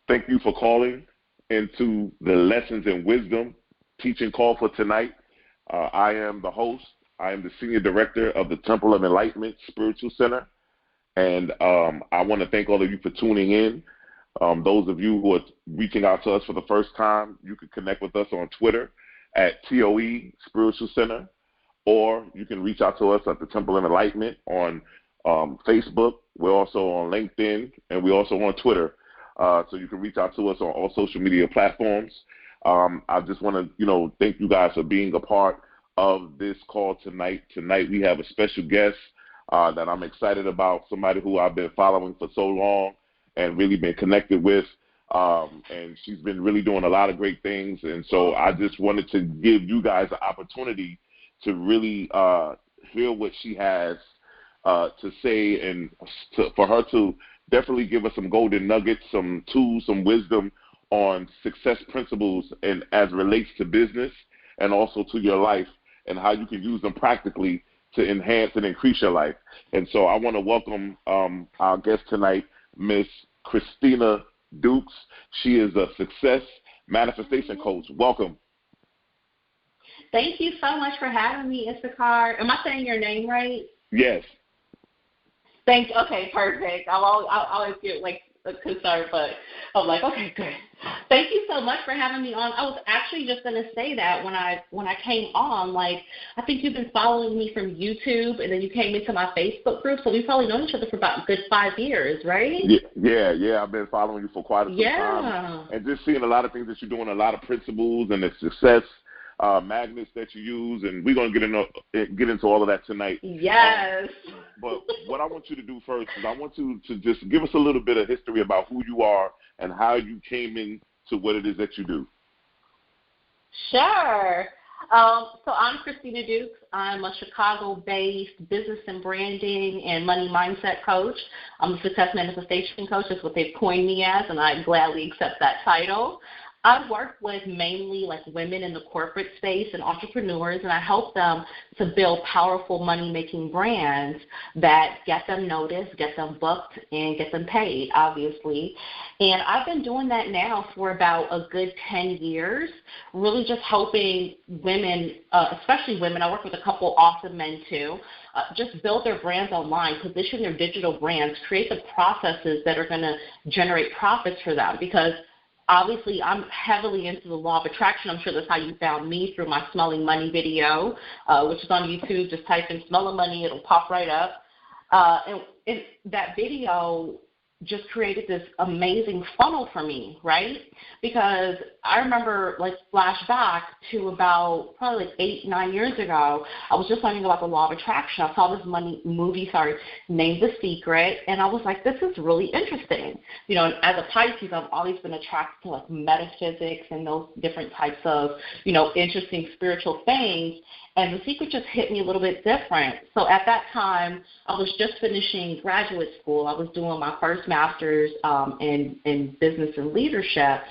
Thank you for calling into the Lessons in Wisdom teaching call for tonight. I am the host. I am the Senior Director of the Temple of Enlightenment Spiritual Center. And I want to thank all of you for tuning in. Those of you who are reaching out to us for the first time, you can connect with us on Twitter at TOE Spiritual Center, or you can reach out to us at the Temple of Enlightenment on Facebook. We're also on LinkedIn, and we're also on Twitter. So you can reach out to us on all social media platforms. I just want to, thank you guys for being a part of this call tonight. Tonight we have a special guest that I'm excited about, somebody who I've been following for so long and really been connected with. And she's been really doing a lot of great things. And so I just wanted to give you guys an opportunity to really hear what she has to say, and for her to definitely give us some golden nuggets, some tools, some wisdom on success principles and as it relates to business and also to your life and how you can use them practically to enhance and increase your life. And so I want to welcome our guest tonight, Miss Christina Dukes. She is a success manifestation coach. Welcome. Thank you so much for having me, Issachar. Am I saying your name right? Yes. Thanks. Okay, perfect. I always get concerned, but I'm like, okay, good. Thank you so much for having me on. I was actually just going to say that when I came on, I think you've been following me from YouTube, and then you came into my Facebook group, so we've probably known each other for about a good 5 years, right? Yeah. I've been following you for quite some time, and just seeing a lot of things that you're doing, a lot of principles and the success magnets that you use, and we're going to get into all of that tonight. Yes. But what I want you to do first is I want you to just give us a little bit of history about who you are and how you came into what it is that you do. Sure. So I'm Christina Dukes. I'm a Chicago-based business and branding and money mindset coach. I'm a success manifestation coach. That's what they've coined me as, and I gladly accept that title. I work with mainly women in the corporate space and entrepreneurs, and I help them to build powerful money-making brands that get them noticed, get them booked, and get them paid, obviously. And I've been doing that now for about a good 10 years, really just helping women, especially women. I work with a couple awesome men too, just build their brands online, position their digital brands, create the processes that are going to generate profits for them, because obviously, I'm heavily into the law of attraction. I'm sure that's how you found me, through my Smelling Money video, which is on YouTube. Just type in Smelling Money. It'll pop right up. And that video just created this amazing funnel for me, right? Because I remember, flashback to about probably 8-9 years ago, I was just learning about the law of attraction. I saw this movie named The Secret, and I was like, this is really interesting. And as a Pisces, I've always been attracted to metaphysics and those different types of, interesting spiritual things. And The Secret just hit me a little bit different. So at that time, I was just finishing graduate school. I was doing my first master's in business and leadership.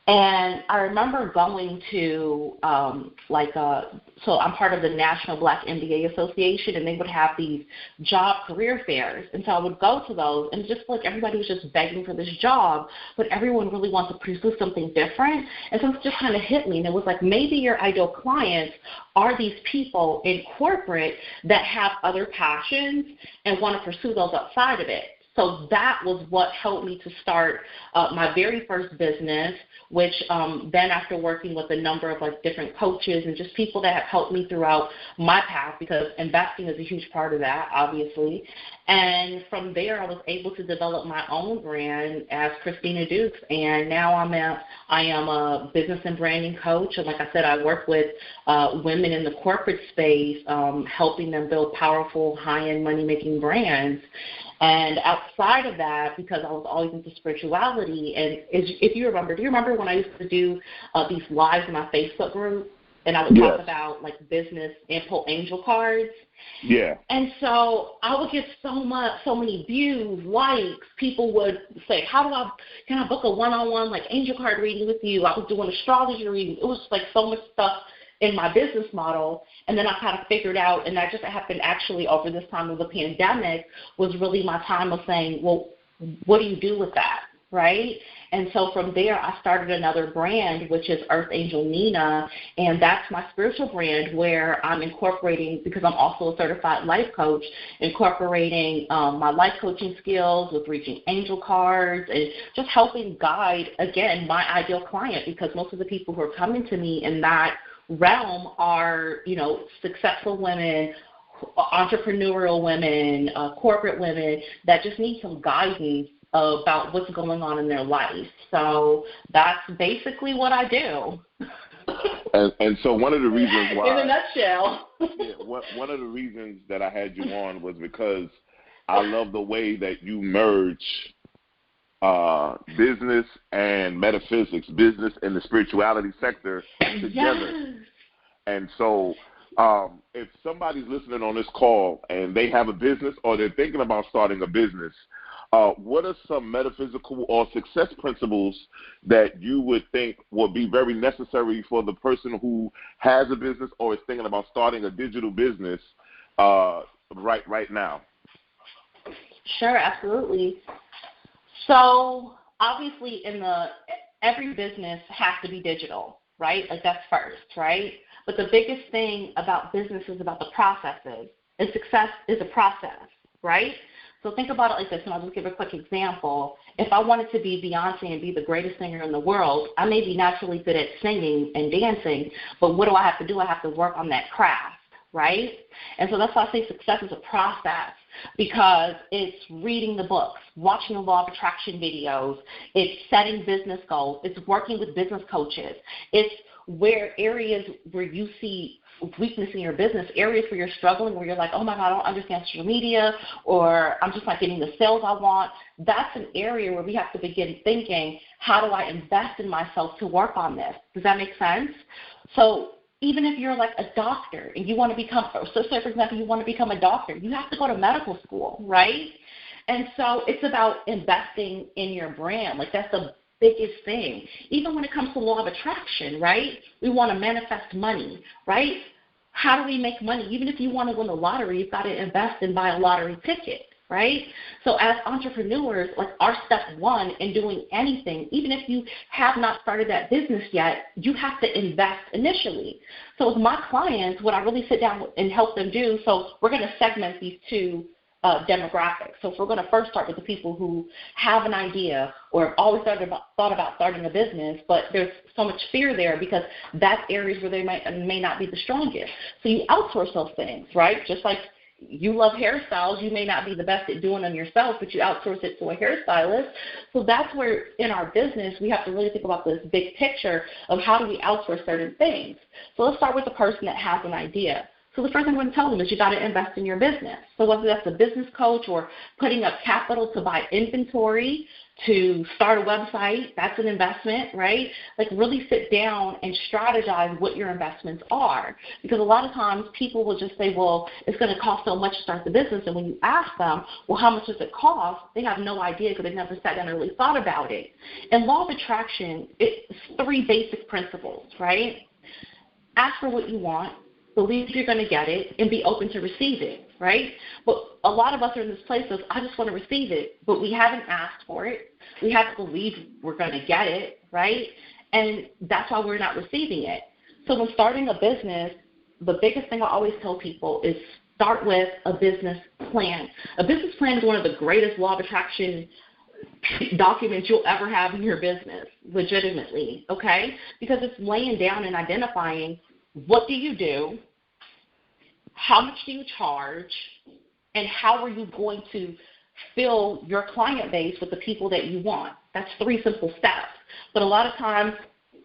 And I remember going to, so I'm part of the National Black MBA Association, and they would have these job career fairs. And so I would go to those, and just everybody was just begging for this job, but everyone really wants to pursue something different. And so it just kind of hit me, and it was maybe your ideal clients are these people in corporate that have other passions and want to pursue those outside of it. So that was what helped me to start my very first business, which then after working with a number of different coaches and just people that have helped me throughout my path, because investing is a huge part of that, obviously. And from there, I was able to develop my own brand as Christina Dukes, and now I am a business and branding coach. And like I said, I work with women in the corporate space, helping them build powerful, high-end money-making brands. And outside of that, because I was always into spirituality, and if you remember, do you remember when I used to do these lives in my Facebook group, and I would talk about business and pull angel cards? Yeah. And so I would get so many views, likes. People would say, can I book a one-on-one angel card reading with you? I was doing astrology reading. It was so much stuff in my business model, and then I kind of figured out, and that just happened actually over this time of the pandemic, was really my time of saying, well, what do you do with that, right? And so from there, I started another brand, which is Earth Angel Nina, and that's my spiritual brand where I'm incorporating, because I'm also a certified life coach, incorporating my life coaching skills with reaching angel cards and just helping guide, again, my ideal client, because most of the people who are coming to me in that realm are, successful women, entrepreneurial women, corporate women that just need some guidance about what's going on in their life. So that's basically what I do. And so one of the reasons why, in a nutshell, one of the reasons that I had you on was because I love the way that you merge business and metaphysics, business and the spirituality sector together. Yes. And so if somebody's listening on this call and they have a business or they're thinking about starting a business, what are some metaphysical or success principles that you would think would be very necessary for the person who has a business or is thinking about starting a digital business right now? Sure, absolutely. So obviously every business has to be digital, right? Like that's first, right? But the biggest thing about business is about the processes. And success is a process, right? So think about it like this, and I'll just give a quick example. If I wanted to be Beyonce and be the greatest singer in the world, I may be naturally good at singing and dancing, but what do I have to do? I have to work on that craft, right? And so that's why I say success is a process, because it's reading the books, watching the law of attraction videos, it's setting business goals, it's working with business coaches, it's where areas where you see weakness in your business, areas where you're struggling, where you're like, oh my God, I don't understand social media, or I'm just not getting the sales I want. That's an area where we have to begin thinking, how do I invest in myself to work on this? Does that make sense? So even if you're like a doctor and you want to become, so say for example, you want to become a doctor, you have to go to medical school, right? And so it's about investing in your brand. Like that's the biggest thing. Even when it comes to law of attraction, right? We want to manifest money, right? How do we make money? Even if you want to win the lottery, you've got to invest and buy a lottery ticket, right? So as entrepreneurs, like our step one in doing anything, even if you have not started that business yet, you have to invest initially. So with my clients, what I really sit down and help them do, so we're going to segment these two demographics. So if we're going to first start with the people who have an idea or have always thought about starting a business, but there's so much fear there because that's areas where they may not be the strongest. So you outsource those things, right? Just like you love hairstyles, you may not be the best at doing them yourself, but you outsource it to a hairstylist. So that's where in our business we have to really think about this big picture of how do we outsource certain things. So let's start with the person that has an idea. So the first thing I'm going to tell them is you got to invest in your business. So whether that's a business coach or putting up capital to buy inventory, to start a website, that's an investment, right? Like really sit down and strategize what your investments are. Because a lot of times people will just say, well, it's going to cost so much to start the business. And when you ask them, well, how much does it cost? They have no idea because they've never sat down and really thought about it. And law of attraction, it's 3 basic principles, right? Ask for what you want. Believe you're going to get it, and be open to receive it, right? But a lot of us are in this place of, I just want to receive it, but we haven't asked for it. We have to believe we're going to get it, right? And that's why we're not receiving it. So when starting a business, the biggest thing I always tell people is start with a business plan. A business plan is one of the greatest law of attraction documents you'll ever have in your business, legitimately, okay? Because it's laying down and identifying what do you do, how much do you charge, and how are you going to fill your client base with the people that you want. That's 3 simple steps. But a lot of times,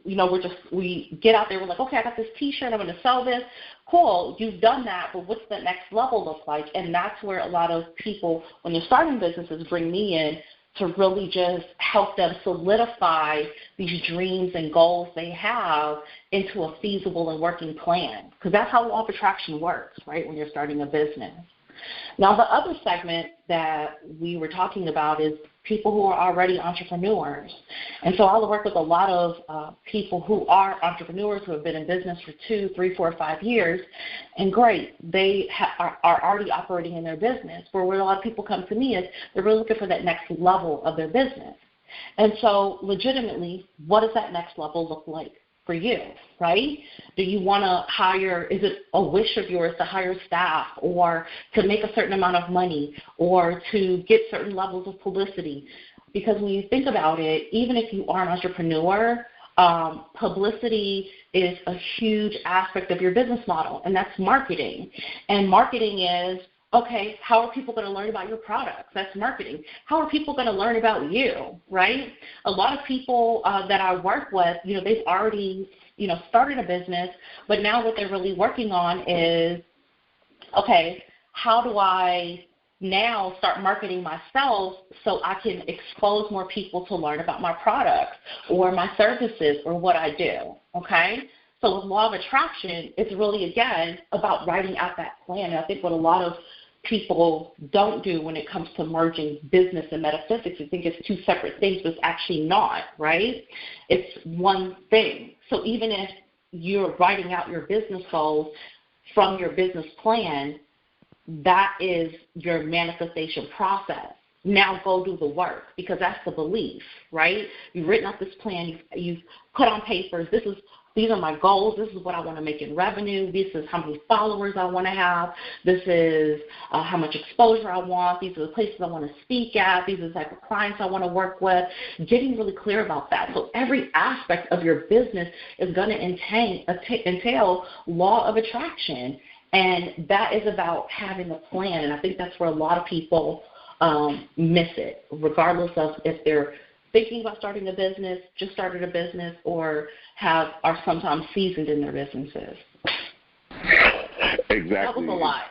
we get out there, we're like, okay, I got this T-shirt, I'm going to sell this. Cool, you've done that, but what's the next level look like? And that's where a lot of people, when they're starting businesses, bring me in to really just help them solidify these dreams and goals they have into a feasible and working plan. Because that's how law of attraction works, right, when you're starting a business. Now, the other segment that we were talking about is people who are already entrepreneurs. And so I'll work with a lot of people who are entrepreneurs who have been in business for 2, 3, 4, 5 years. And great, they are already operating in their business. Where a lot of people come to me is they're really looking for that next level of their business. And so legitimately, what does that next level look like for you, right? Do you want to hire, is it a wish of yours to hire staff or to make a certain amount of money or to get certain levels of publicity? Because when you think about it, even if you are an entrepreneur, publicity is a huge aspect of your business model, and that's marketing. And marketing is, okay, how are people going to learn about your products? That's marketing. How are people going to learn about you, right? A lot of people that I work with, they've already, started a business, but now what they're really working on is, okay, how do I now start marketing myself so I can expose more people to learn about my products or my services or what I do, okay? So with law of attraction, it's really, again, about writing out that plan. And I think what a lot of people don't do when it comes to merging business and metaphysics, you think it's two separate things, but it's actually not, right? It's one thing. So even if you're writing out your business goals from your business plan, that is your manifestation process. Now go do the work, because that's the belief, right? You've written out this plan. You've put on papers. These are my goals. This is what I want to make in revenue. This is how many followers I want to have. This is how much exposure I want. These are the places I want to speak at. These are the type of clients I want to work with. Getting really clear about that. So every aspect of your business is going to entail law of attraction. And that is about having a plan. And I think that's where a lot of people miss it, regardless of if they're thinking about starting a business, just started a business, or are sometimes seasoned in their businesses. Exactly. That was a lot.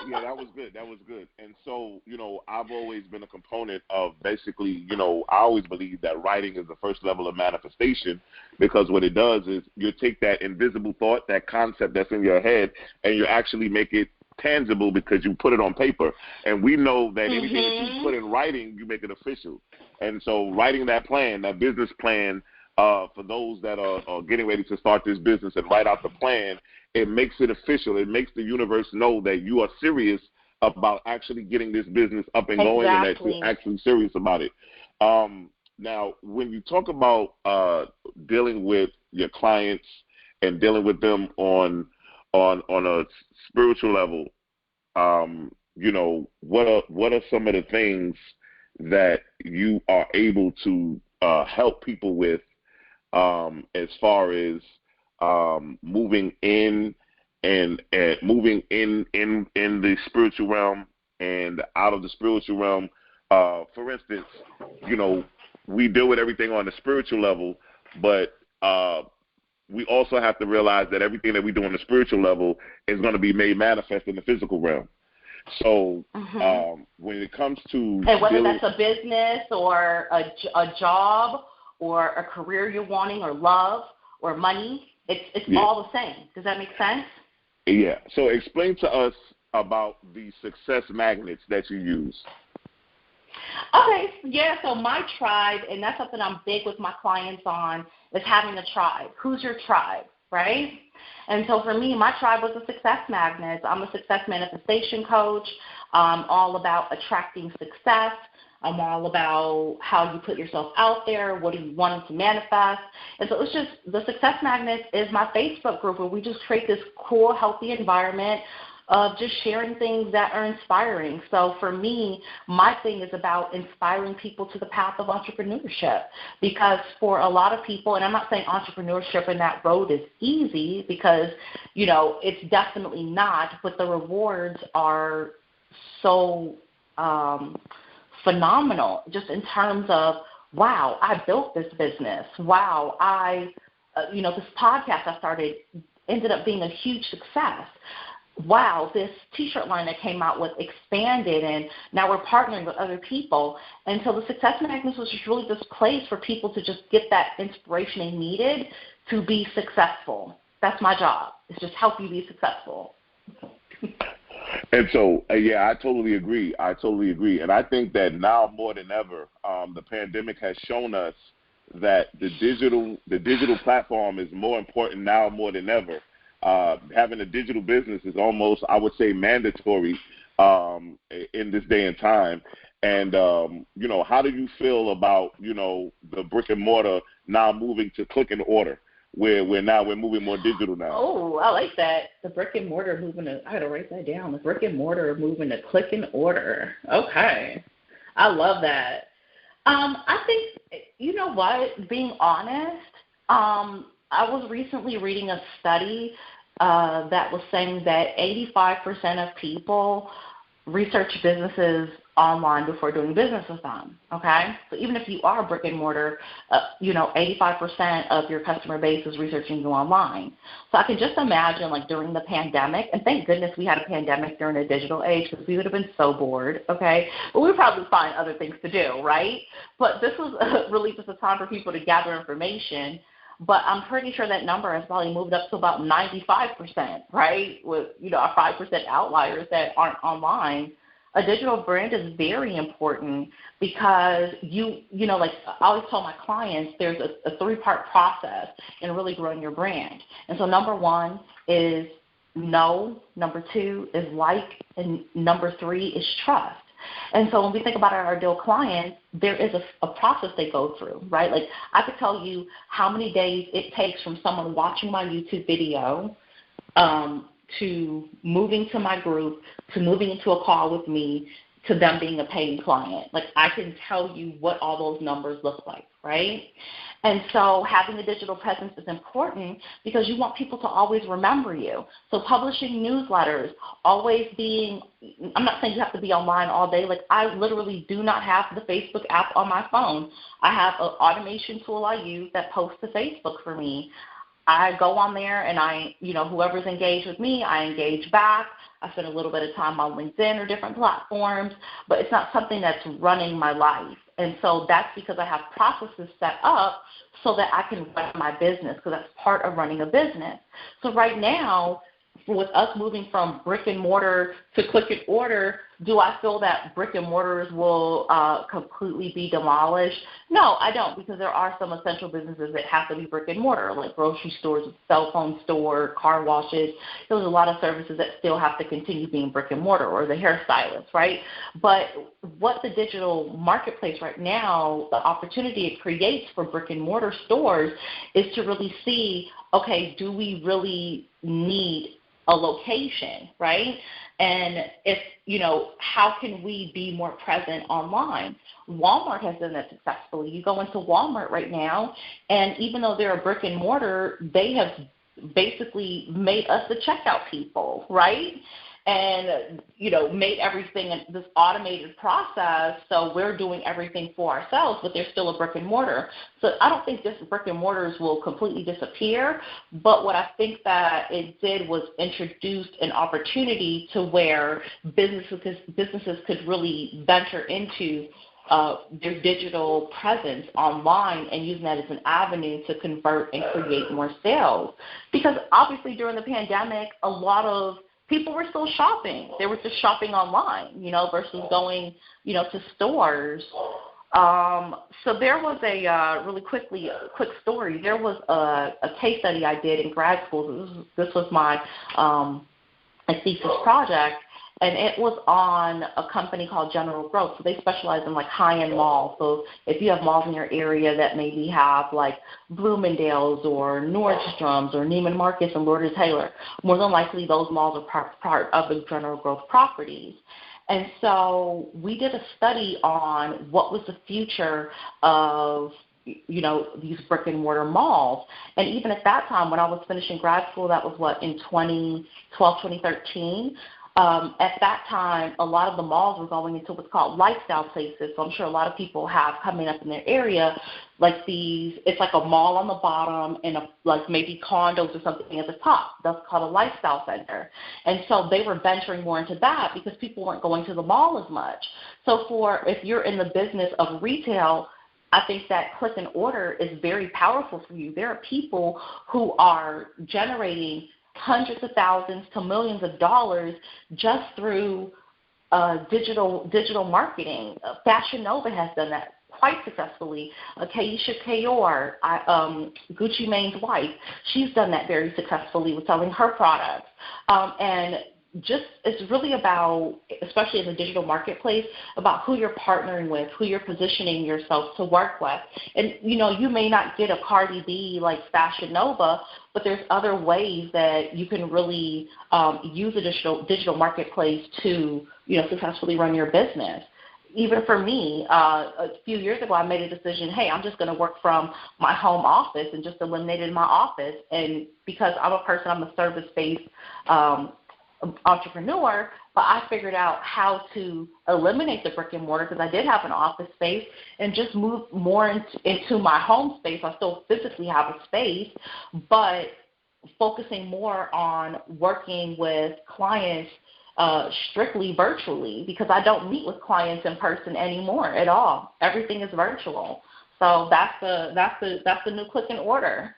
Yeah, that was good. That was good. And so, I've always been a component of basically, I always believe that writing is the first level of manifestation, because what it does is you take that invisible thought, that concept that's in your head, and you actually make it tangible because you put it on paper. And we know that anything that you put in writing, you make it official. And so writing that plan, that business plan, for those that are getting ready to start this business and write out the plan, it makes it official. It makes the universe know that you are serious about actually getting this business up and going, and that you're actually serious about it. Now, when you talk about dealing with your clients and dealing with them on a spiritual level, what are some of the things that you are able to help people with, as far as moving in and moving in the spiritual realm and out of the spiritual realm? For instance, we deal with everything on the spiritual level, but we also have to realize that everything that we do on the spiritual level is going to be made manifest in the physical realm. So when it comes to and whether that's a business or a job or a career you're wanting or love or money, it's all the same. Does that make sense? Yeah. So explain to us about the success magnets that you use. Okay. Yeah. So my tribe, and that's something I'm big with my clients on, is having a tribe. Who's your tribe, right? And so for me, my tribe was the success magnets. I'm a success manifestation coach. I'm all about attracting success. I'm all about how you put yourself out there, what do you want to manifest. And so it's just, the Success Magnets is my Facebook group where we just create this cool, healthy environment of just sharing things that are inspiring. So for me, my thing is about inspiring people to the path of entrepreneurship, because for a lot of people, and I'm not saying entrepreneurship and that road is easy, because, it's definitely not, but the rewards are so phenomenal, just in terms of, wow, I built this business. Wow, this podcast I started ended up being a huge success. Wow, this T-shirt line that came out with expanded, and now we're partnering with other people. And so the Success Magnets was just really this place for people to just get that inspiration they needed to be successful. That's my job. It's just help you be successful. And so, I totally agree. And I think that now more than ever, the pandemic has shown us that the digital platform is more important now more than ever. Having a digital business is almost, I would say, mandatory in this day and time. And, how do you feel about, the brick and mortar now moving to click and order, where we're moving more digital now? Oh, I like that. The brick and mortar moving to, I got to write that down. The brick and mortar moving to click and order. Okay. I love that. I think, you know what, being honest, I was recently reading a study that was saying that 85% of people research businesses online before doing business with them, okay? So even if you are brick and mortar, 85% of your customer base is researching you online. So I can just imagine, like, during the pandemic, and thank goodness we had a pandemic during the digital age because we would have been so bored, okay? But we would probably find other things to do, right? But this was really just a time for people to gather information. But I'm pretty sure that number has probably moved up to about 95%, right, with, 5% outliers that aren't online. A digital brand is very important because like I always tell my clients, there's a three-part process in really growing your brand. And so number one is know, number two is like, and number three is trust. And so when we think about our ideal clients, there is a process they go through, right? Like I could tell you how many days it takes from someone watching my YouTube video to moving to my group, to moving into a call with me, to them being a paying client. Like I can tell you what all those numbers look like, right? And so having a digital presence is important because you want people to always remember you. So publishing newsletters, always being, I'm not saying you have to be online all day. Like I literally do not have the Facebook app on my phone. I have an automation tool I use that posts to Facebook for me. I go on there and whoever's engaged with me, I engage back. I spend a little bit of time on LinkedIn or different platforms, but it's not something that's running my life. And so that's because I have processes set up so that I can run my business, because that's part of running a business. So right now, with us moving from brick and mortar to click and order, do I feel that brick and mortars will completely be demolished? No, I don't, because there are some essential businesses that have to be brick and mortar, like grocery stores, cell phone store, car washes. There's a lot of services that still have to continue being brick and mortar, or the hairstylist, right? But what the digital marketplace right now, the opportunity it creates for brick and mortar stores is to really see, okay, do we really need a location, right? And if, how can we be more present online? Walmart has done that successfully. You go into Walmart right now, and even though they're a brick and mortar, they have basically made us the checkout people, right? And, made everything this automated process, so we're doing everything for ourselves, but they're still a brick and mortar. So I don't think this brick and mortars will completely disappear, but what I think that it did was introduce an opportunity to where businesses could really venture into their digital presence online and using that as an avenue to convert and create more sales. Because obviously during the pandemic, a lot of people were still shopping. They were just shopping online, versus going, to stores. So there was a quick story. There was a case study I did in grad school. This was my thesis project, and it was on a company called General Growth. So they specialize in like high-end malls. So if you have malls in your area that maybe have like Bloomingdale's or Nordstrom's or Neiman Marcus and Lord & Taylor, more than likely those malls are part of the General Growth properties. And so we did a study on what was the future of these brick and mortar malls. And even at that time, when I was finishing grad school, that was in 2012, 2013. At that time, a lot of the malls were going into what's called lifestyle places. So I'm sure a lot of people have coming up in their area, like it's like a mall on the bottom and like maybe condos or something at the top. That's called a lifestyle center. And so they were venturing more into that because people weren't going to the mall as much. So if you're in the business of retail, I think that click and order is very powerful for you. There are people who are generating hundreds of thousands to millions of dollars just through digital marketing. Fashion Nova has done that quite successfully. Kaisha Kayor, Gucci Mane's wife, she's done that very successfully with selling her products. And it's really about, especially in the digital marketplace, about who you're partnering with, who you're positioning yourself to work with. And, you may not get a Cardi B like Fashion Nova, but there's other ways that you can really use a digital marketplace to, successfully run your business. Even for me, a few years ago, I made a decision, hey, I'm just going to work from my home office, and just eliminated my office. And because I'm a service-based entrepreneur, but I figured out how to eliminate the brick and mortar, because I did have an office space, and just move more into my home space. I still physically have a space, but focusing more on working with clients strictly virtually, because I don't meet with clients in person anymore at all. Everything is virtual. So that's the new click and order.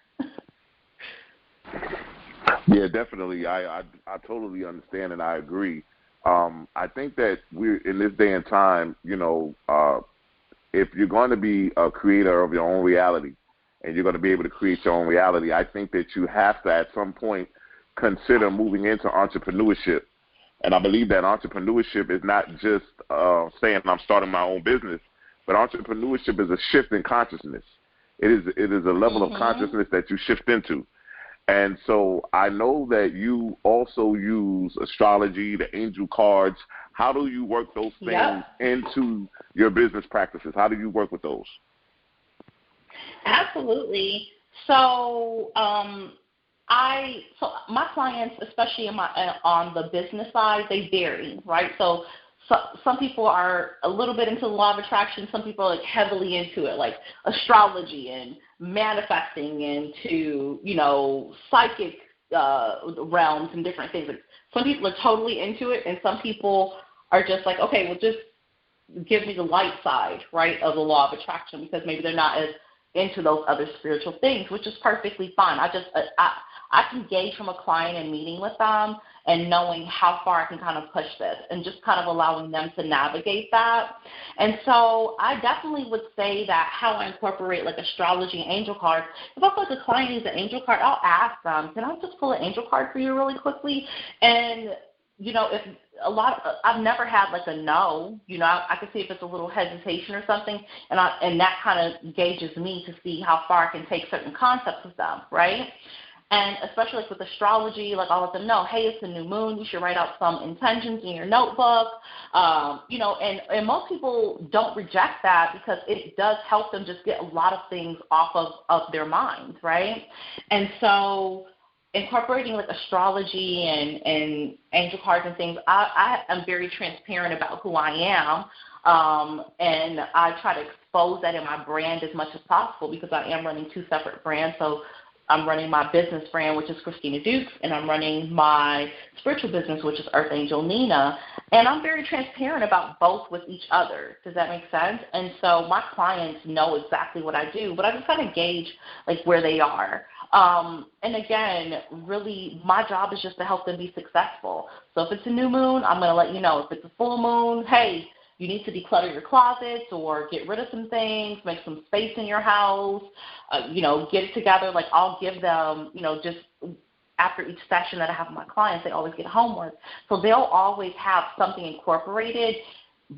Yeah, definitely. I totally understand, and I agree. I think that we're in this day and time, if you're going to be a creator of your own reality, and you're going to be able to create your own reality, I think that you have to at some point consider moving into entrepreneurship. And I believe that entrepreneurship is not just saying I'm starting my own business, but entrepreneurship is a shift in consciousness. It is a level of consciousness that you shift into. And so I know that you also use astrology, the angel cards. How do you work those things into your business practices? How do you work with those? Absolutely. So my clients, especially on the business side, they vary, right? So some people are a little bit into the law of attraction. Some people are heavily into it, like astrology and manifesting, into psychic realms and different things. Like, some people are totally into it, and some people are just like, okay, well, just give me the light side, right, of the law of attraction, because maybe they're not as into those other spiritual things, which is perfectly fine. I can gauge from a client and meeting with them and knowing how far I can kind of push this, and just kind of allowing them to navigate that. And so I definitely would say that how I incorporate like astrology and angel cards, if I feel like a client needs an angel card, I'll ask them, can I just pull an angel card for you really quickly? And if I've never had like a no, I can see if it's a little hesitation or something, and that kind of gauges me to see how far I can take certain concepts with them, right? And especially like with astrology, like I'll let them know, hey, it's a new moon. You should write out some intentions in your notebook. And most people don't reject that, because it does help them just get a lot of things off of their minds, right? And so incorporating like astrology and angel cards and things, I am very transparent about who I am. And I try to expose that in my brand as much as possible, because I am running two separate brands. So I'm running my business brand, which is Christina Dukes, and I'm running my spiritual business, which is Earth Angel Nina. And I'm very transparent about both with each other. Does that make sense? And so my clients know exactly what I do, but I just kind of gauge like where they are. And again, really, my job is just to help them be successful. So if it's a new moon, I'm going to let you know. If it's a full moon, hey, you need to declutter your closets or get rid of some things, make some space in your house, get it together. Like I'll give them, just after each session that I have with my clients, they always get homework. So they'll always have something incorporated,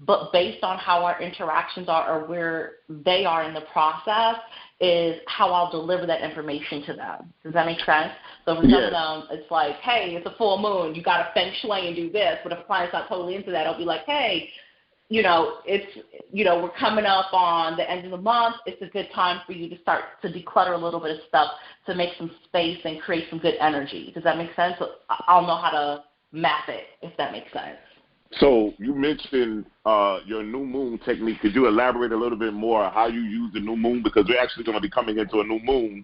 but based on how our interactions are or where they are in the process is how I'll deliver that information to them. Does that make sense? So for some of them, it's like, hey, it's a full moon. You got to feng shui and do this. But if a client's not totally into that, I'll be like, hey, we're coming up on the end of the month. It's a good time for you to start to declutter a little bit of stuff to make some space and create some good energy. Does that make sense? So I'll know how to map it, if that makes sense. So you mentioned your new moon technique. Could you elaborate a little bit more on how you use the new moon? Because we're actually going to be coming into a new moon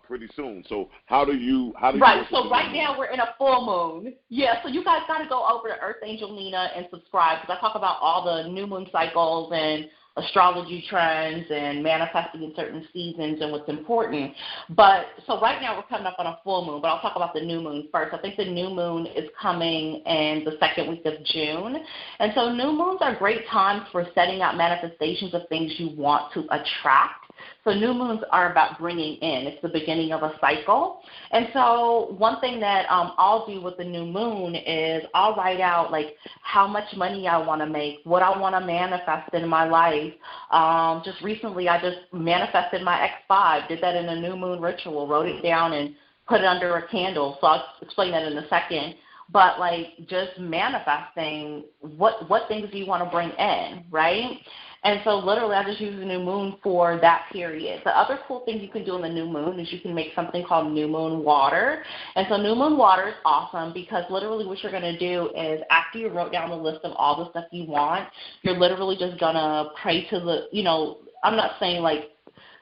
pretty soon. So how do you right, so right now we're in a full moon. Yeah, so you guys got to go over to Earth Angel Nina and subscribe, because I talk about all the new moon cycles and astrology trends and manifesting in certain seasons and what's important. But so right now we're coming up on a full moon, but I'll talk about the new moon first. I think the new moon is coming in the second week of June. And so new moons are great times for setting out manifestations of things you want to attract. So new moons are about bringing in. It's the beginning of a cycle. And so one thing that I'll do with the new moon is I'll write out, like, how much money I want to make, what I want to manifest in my life. Just recently, I just manifested my X5, did that in a new moon ritual, wrote it down and put it under a candle. So I'll explain that in a second. But, like, just manifesting what things do you want to bring in, right? And so literally I just use the new moon for that period. The other cool thing you can do in the new moon is you can make something called new moon water. And so new moon water is awesome because literally what you're going to do is after you wrote down the list of all the stuff you want, you're literally just going to pray to the, I'm not saying like,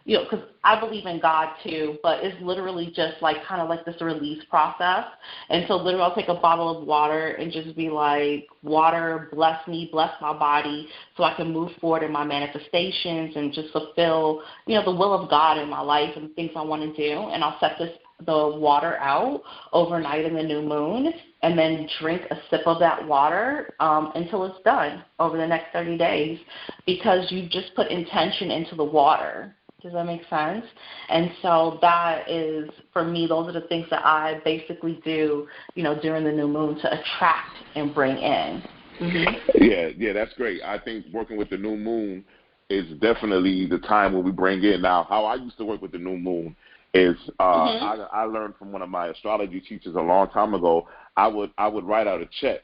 because I believe in God too, but it's literally just like kind of like this release process. And so literally I'll take a bottle of water and just be like, water, bless me, bless my body so I can move forward in my manifestations and just fulfill, the will of God in my life and things I want to do. And I'll set the water out overnight in the new moon and then drink a sip of that water until it's done over the next 30 days because you just put intention into the water. Does that make sense? And so that is, for me, those are the things that I basically do, during the new moon to attract and bring in. Mm-hmm. Yeah, that's great. I think working with the new moon is definitely the time when we bring in. Now, how I used to work with the new moon is I learned from one of my astrology teachers a long time ago. I would write out a check.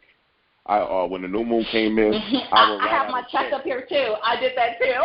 When the new moon came in, I have my check up here too. I did that too.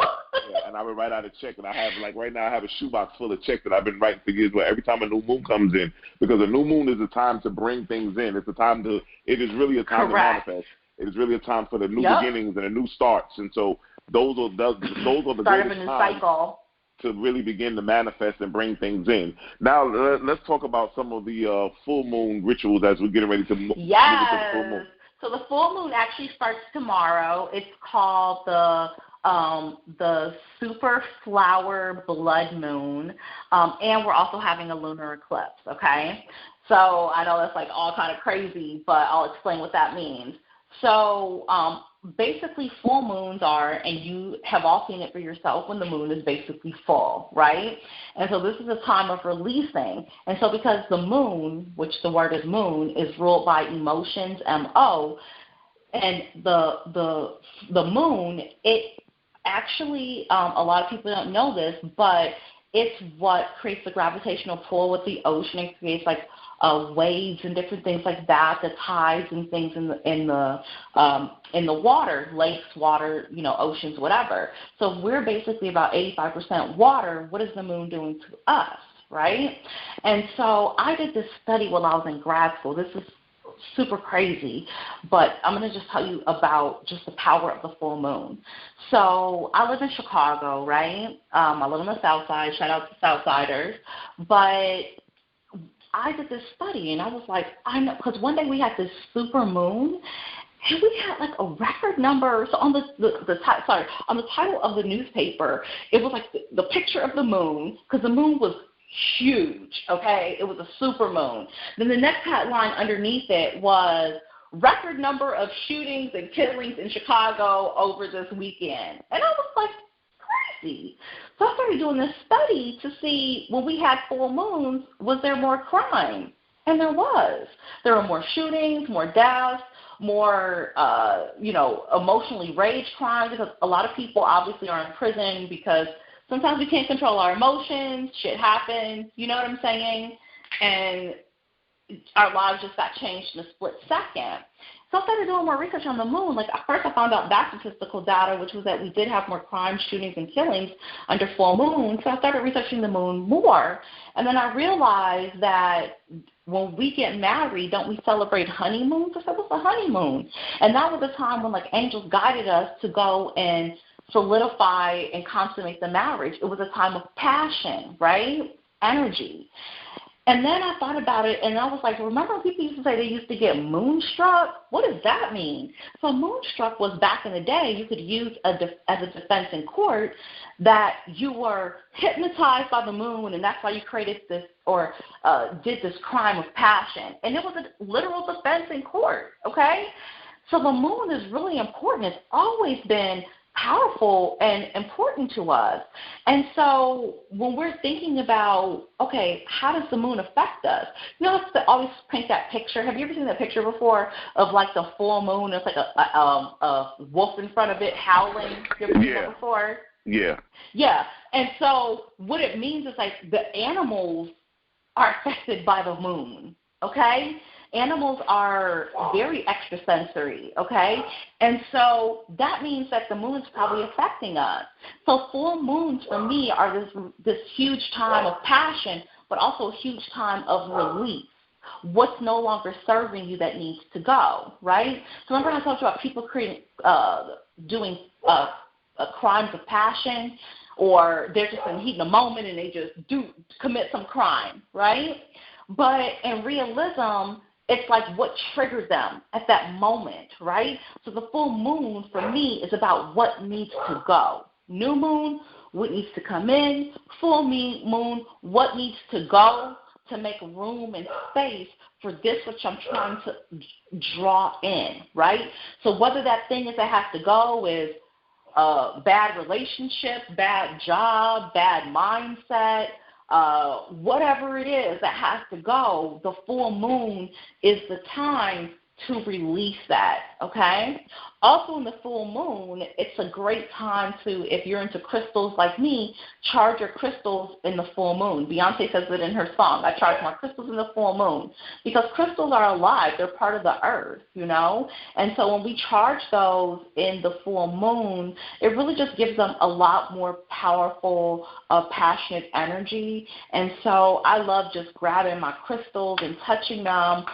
Yeah, and I would write out a check, and I have, like, right now I have a shoebox full of checks that I've been writing for years. Where every time a new moon comes in, because a new moon is a time to bring things in. It is really a time Correct. to manifest. It is really a time for the new beginnings and the new starts. And so those are the start of a new cycle to really begin to manifest and bring things in. Now let's talk about some of the full moon rituals as we're getting ready to move into the full moon. So the full moon actually starts tomorrow. It's called the super flower blood moon, and we're also having a lunar eclipse, okay? So I know that's like all kind of crazy, but I'll explain what that means. So basically full moons are, and you have all seen it for yourself, when the moon is basically full, right? And so this is a time of releasing. And so because the moon, which the word is moon, is ruled by emotions, M-O, and the moon, it actually, a lot of people don't know this, but it's what creates the gravitational pull with the ocean. It creates like waves and different things like that, the tides and things in the water, lakes, water, oceans, whatever. So we're basically about 85% water. What is the moon doing to us, right? And so I did this study while I was in grad school. This is super crazy, but I'm going to just tell you about just the power of the full moon. So I live in Chicago, right? I live on the South Side. Shout out to Southsiders. But I did this study, and I was like, I know, because one day we had this super moon, and we had like a record number. So on the title of the newspaper, it was like the picture of the moon, because the moon was huge, okay? It was a super moon. Then the next headline underneath it was record number of shootings and killings in Chicago over this weekend. And I was like, crazy. So I started doing this study to see when we had full moons, was there more crime? And there was. There were more shootings, more deaths, more, emotionally raged crimes, because a lot of people obviously are in prison because sometimes we can't control our emotions. Shit happens. You know what I'm saying? And our lives just got changed in a split second. So I started doing more research on the moon. Like, at first I found out that statistical data, which was that we did have more crime, shootings, and killings under full moon. So I started researching the moon more. And then I realized that when we get married, don't we celebrate honeymoons? I said, what's a honeymoon? And that was the time when, like, angels guided us to go and solidify and consummate the marriage. It was a time of passion, right? Energy. And then I thought about it, and I was like, remember when people used to say they used to get moonstruck? What does that mean? So moonstruck was, back in the day, you could use as a defense in court that you were hypnotized by the moon, and that's why you created this or did this crime of passion. And it was a literal defense in court, okay? So the moon is really important. It's always been powerful and important to us. And so when we're thinking about, okay, how does the moon affect us? You know, let's always paint that picture. Have you ever seen that picture before of like the full moon? It's like a wolf in front of it howling. You ever seen that before? Yeah. Yeah. And so what it means is like the animals are affected by the moon, okay? Animals are very extrasensory, okay? And so that means that the moon's probably affecting us. So full moons for me are this huge time of passion, but also a huge time of release. What's no longer serving you that needs to go, right? So remember I talked about people doing crimes of passion, or they're just in heat in the moment and they just commit some crime, right? But in realism, it's like what triggers them at that moment, right? So the full moon for me is about what needs to go. New moon, what needs to come in. Full moon, what needs to go to make room and space for this which I'm trying to draw in, right? So whether that thing is that has to go is bad relationship, bad job, bad mindset, whatever it is that has to go, the full moon is the time to release that, okay? Also in the full moon, it's a great time to, if you're into crystals like me, charge your crystals in the full moon. Beyonce says it in her song, I charge my crystals in the full moon, because crystals are alive. They're part of the earth, you know? And so when we charge those in the full moon, it really just gives them a lot more powerful, passionate energy. And so I love just grabbing my crystals and touching them.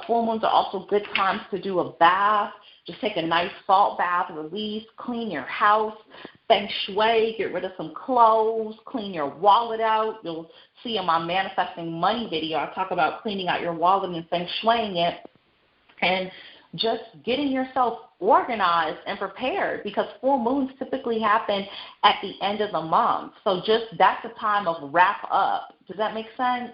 Full moons are also good times to do a bath. Just take a nice salt bath, release, clean your house, feng shui, get rid of some clothes, clean your wallet out. You'll see in my Manifesting Money video, I talk about cleaning out your wallet and feng shuiing it, and just getting yourself organized and prepared, because full moons typically happen at the end of the month. So just that's a time of wrap up. Does that make sense?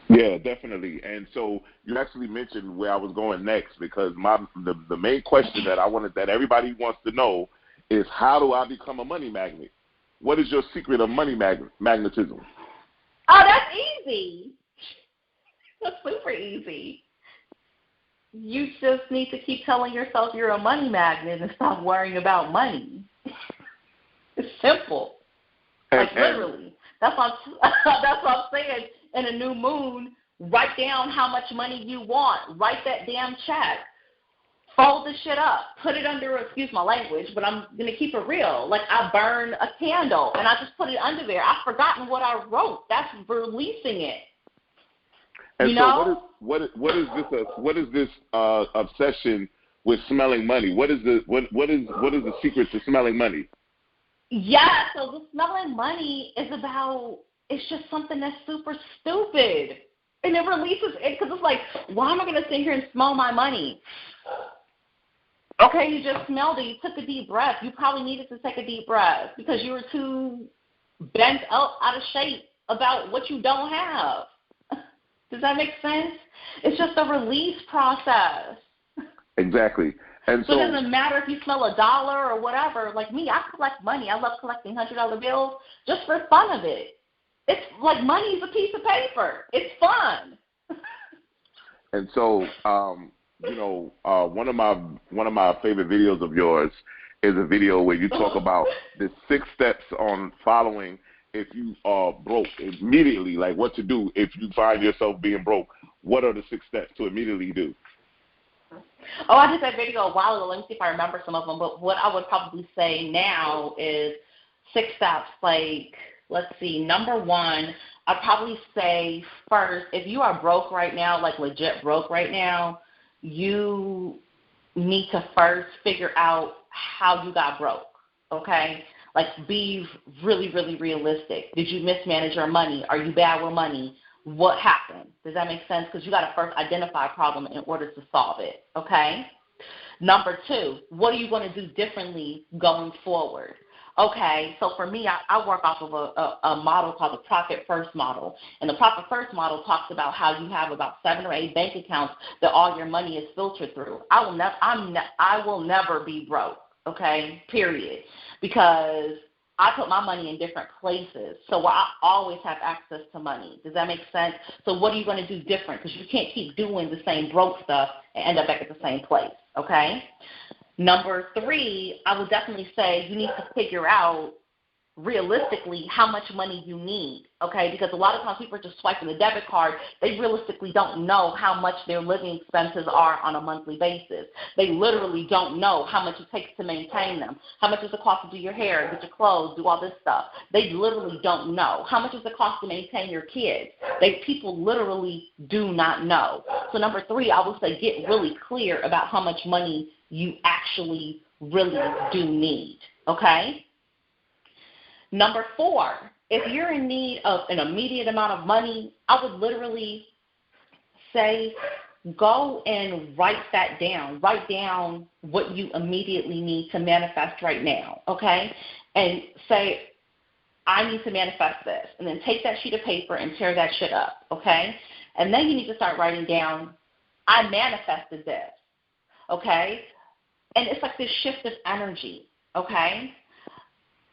Yeah, definitely. And so you actually mentioned where I was going next, because the main question that everybody wants to know is, how do I become a money magnet? What is your secret of money magnetism? Oh, that's easy. That's super easy. You just need to keep telling yourself you're a money magnet and stop worrying about money. It's simple. Literally. That's what I'm saying. In a new moon, write down how much money you want. Write that damn check. Fold the shit up. Put it under, excuse my language, but I'm going to keep it real. Like, I burn a candle, and I just put it under there. I've forgotten what I wrote. That's releasing it. And you so know? what is this obsession with smelling money? What is the secret to smelling money? Yeah, so the smelling money is about, it's just something that's super stupid. And it releases it, because it's like, why am I going to sit here and smell my money? Okay, you just smelled it. You took a deep breath. You probably needed to take a deep breath because you were too bent up, out of shape about what you don't have. Does that make sense? It's just a release process. Exactly. And so it doesn't matter if you smell $1 or whatever. Like me, I collect money. I love collecting $100 bills just for fun of it. It's like money's a piece of paper. It's fun. And so, one of my favorite videos of yours is a video where you talk about the 6 steps on following if you are broke immediately, like what to do if you find yourself being broke. What are the 6 steps to immediately do? Oh, I did that video a while ago. Let me see if I remember some of them. But what I would probably say now is 6 steps. Like, let's see, number 1, I'd probably say first, if you are broke right now, like legit broke right now, you need to first figure out how you got broke, okay? Like, be really, really realistic. Did you mismanage your money? Are you bad with money? What happened? Does that make sense? Because you got to first identify a problem in order to solve it, okay? Number 2, what are you going to do differently going forward? Okay, so for me, I work off of a model called the Profit First model. And the Profit First model talks about how you have about 7 or 8 bank accounts that all your money is filtered through. I will never be broke. okay, period, because I put my money in different places, so I always have access to money. Does that make sense? So what are you going to do different? Because you can't keep doing the same broke stuff and end up back at the same place, okay? Number 3, I would definitely say you need to figure out realistically how much money you need, okay? Because a lot of times people are just swiping the debit card. They realistically don't know how much their living expenses are on a monthly basis. They literally don't know how much it takes to maintain them. How much does it cost to do your hair, get your clothes, do all this stuff? They literally don't know. How much does it cost to maintain your kids? People literally do not know. So number 3, I would say get really clear about how much money you actually really do need, okay? Number 4, if you're in need of an immediate amount of money, I would literally say go and write that down. Write down what you immediately need to manifest right now, okay? And say, I need to manifest this. And then take that sheet of paper and tear that shit up, okay? And then you need to start writing down, I manifested this, okay? And it's like this shift of energy, okay,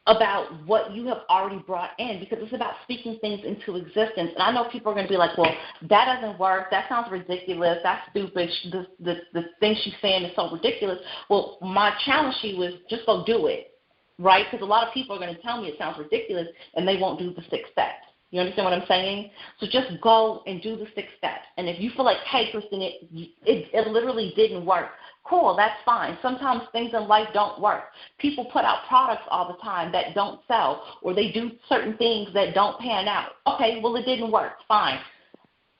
about what you have already brought in, because it's about speaking things into existence. And I know people are going to be like, well, that doesn't work. That sounds ridiculous. That's stupid. The thing she's saying is so ridiculous. Well, my challenge to you is just go do it, right? Because a lot of people are going to tell me it sounds ridiculous, and they won't do the 6 steps. You understand what I'm saying? So just go and do the 6 steps. And if you feel like, hey, Christina, it literally didn't work, cool, that's fine. Sometimes things in life don't work. People put out products all the time that don't sell, or they do certain things that don't pan out. Okay, well, it didn't work. Fine.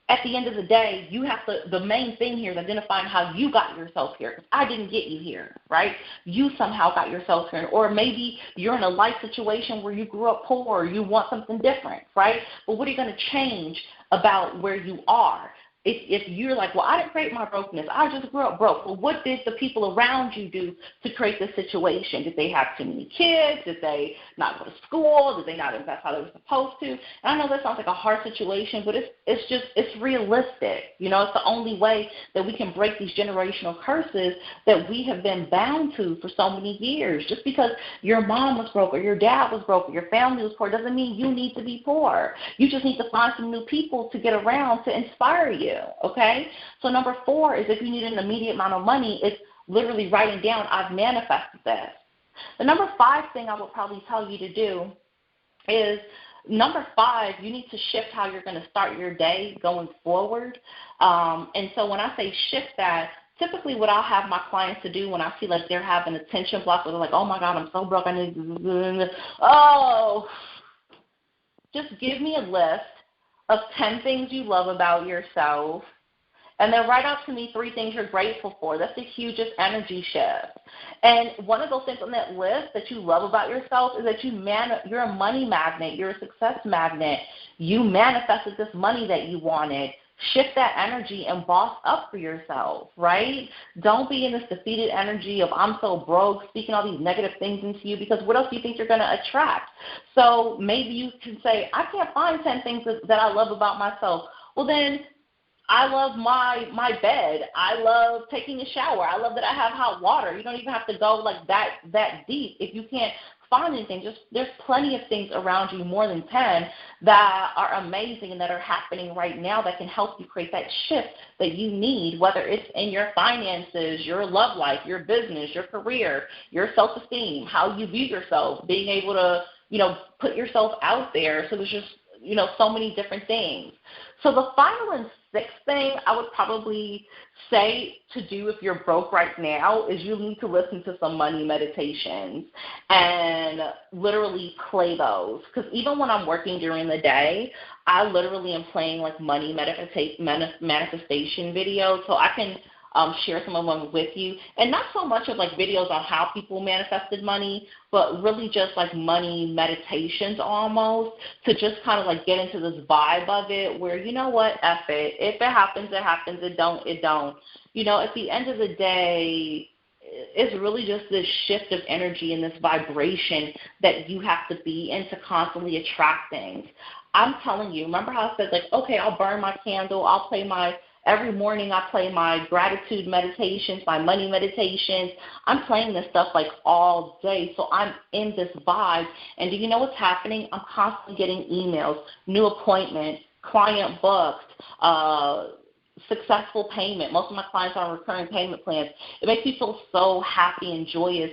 At the end of the day, you have to, the main thing here is identifying how you got yourself here. Because I didn't get you here, right? You somehow got yourself here. Or maybe you're in a life situation where you grew up poor, or you want something different, right? But what are you going to change about where you are? If you're like, well, I didn't create my brokenness, I just grew up broke. Well, what did the people around you do to create this situation? Did they have too many kids? Did they not go to school? Did they not invest how they were supposed to? And I know that sounds like a hard situation, but it's realistic. You know, it's the only way that we can break these generational curses that we have been bound to for so many years. Just because your mom was broke, or your dad was broke, or your family was poor, doesn't mean you need to be poor. You just need to find some new people to get around to inspire you. Okay? So number 4 is if you need an immediate amount of money, it's literally writing down, I've manifested this. The number 5 thing I would probably tell you to do is, number 5, you need to shift how you're going to start your day going forward. And so when I say shift that, typically what I'll have my clients to do when I feel like they're having a tension block, where they're like, oh my God, I'm so broke, I need just give me a list of 10 things you love about yourself, and then write out to me 3 things you're grateful for. That's the hugest energy shift. And one of those things on that list that you love about yourself is that you're a money magnet. You're a success magnet. You manifested this money that you wanted. Shift that energy and boss up for yourself, right? Don't be in this defeated energy of I'm so broke, speaking all these negative things into you, because what else do you think you're going to attract? So maybe you can say, I can't find 10 things that I love about myself. Well, then I love my bed. I love taking a shower. I love that I have hot water. You don't even have to go like that deep. If you can't find anything, there's plenty of things around you, more than 10, that are amazing and that are happening right now that can help you create that shift that you need, whether it's in your finances, your love life, your business, your career, your self-esteem, how you view yourself, being able to, put yourself out there. So there's just, so many different things. So the final and 6th thing I would probably say to do if you're broke right now is you need to listen to some money meditations and literally play those. Because even when I'm working during the day, I literally am playing like money manifestation videos, so I can share some of them with you. And not so much of like videos on how people manifested money, but really just like money meditations almost, to just kind of like get into this vibe of it where, you know what, F it. If it happens, it happens. It don't, it don't. At the end of the day, it's really just this shift of energy and this vibration that you have to be in to constantly attract things. I'm telling you, remember how I said, like, okay, I'll burn my candle, I'll play my Every morning I play my gratitude meditations, my money meditations. I'm playing this stuff like all day. So I'm in this vibe. And do you know what's happening? I'm constantly getting emails, new appointments, client booked, successful payment. Most of my clients are on recurring payment plans. It makes me feel so happy and joyous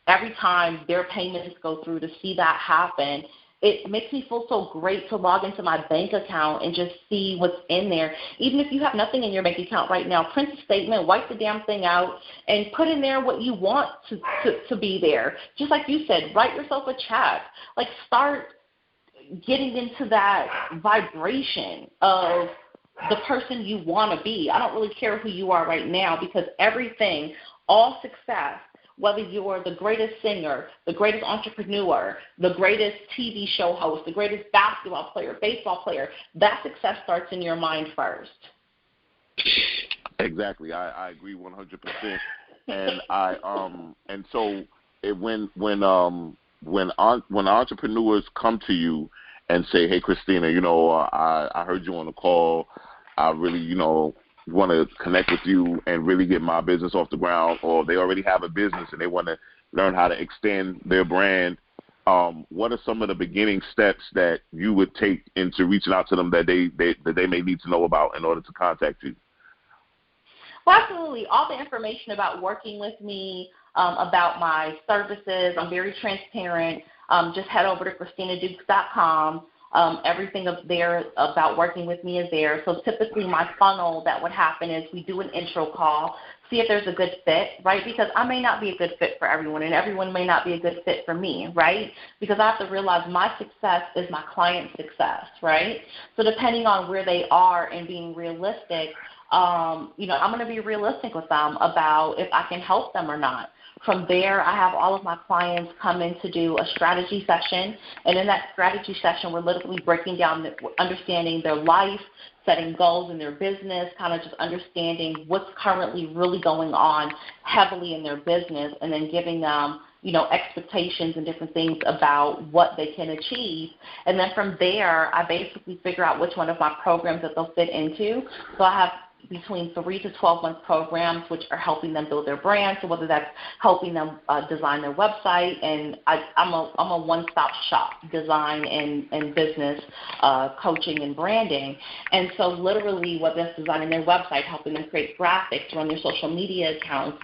every time their payments go through to see that happen. It makes me feel so great to log into my bank account and just see what's in there. Even if you have nothing in your bank account right now, print a statement, wipe the damn thing out, and put in there what you want to be there. Just like you said, write yourself a check. Like, start getting into that vibration of the person you want to be. I don't really care who you are right now, because everything, all success, whether you're the greatest singer, the greatest entrepreneur, the greatest TV show host, the greatest basketball player, baseball player, that success starts in your mind first. Exactly. I agree 100%. And so when entrepreneurs come to you and say, "Hey, Christina, I heard you on the call. I really, want to connect with you and really get my business off the ground," or they already have a business and they want to learn how to extend their brand, what are some of the beginning steps that you would take into reaching out to them that they may need to know about in order to contact you? Well, absolutely. All the information about working with me, about my services, I'm very transparent. Just head over to ChristinaDukes.com. Everything up there about working with me is there. So typically my funnel that would happen is we do an intro call, see if there's a good fit, right? Because I may not be a good fit for everyone, and everyone may not be a good fit for me, right? Because I have to realize my success is my client's success, right? So depending on where they are and being realistic, I'm going to be realistic with them about if I can help them or not. From there, I have all of my clients come in to do a strategy session, and in that strategy session, we're literally breaking down, understanding their life, setting goals in their business, kind of just understanding what's currently really going on heavily in their business, and then giving them, expectations and different things about what they can achieve. And then from there, I basically figure out which one of my programs that they'll fit into. So I have between 3 to 12-month programs, which are helping them build their brand. So whether that's helping them design their website, and I'm a one-stop shop, design and business coaching and branding. And so literally, whether that's designing their website, helping them create graphics, run their social media accounts,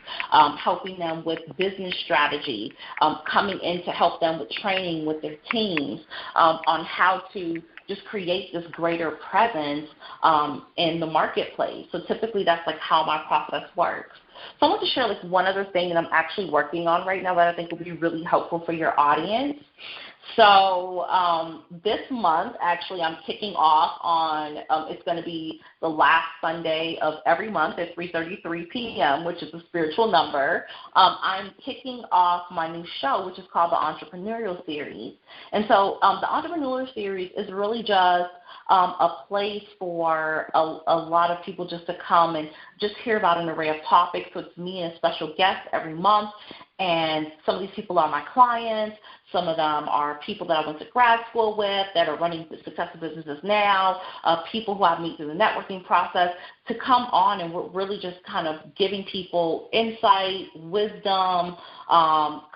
helping them with business strategy, coming in to help them with training with their teams on how to just create this greater presence in the marketplace. So typically that's like how my process works. So I want to share like one other thing that I'm actually working on right now that I think will be really helpful for your audience. So this month, actually, I'm kicking off on, it's going to be the last Sunday of every month at 3:33 p.m., which is a spiritual number. I'm kicking off my new show, which is called the Entrepreneurial Series. And so the Entrepreneurial Series is really just a place for a lot of people just to come and just hear about an array of topics. So it's me and a special guest every month. And some of these people are my clients. Some of them are people that I went to grad school with that are running successful businesses now, people who I meet through the networking process, to come on, and we're really just kind of giving people insight, wisdom,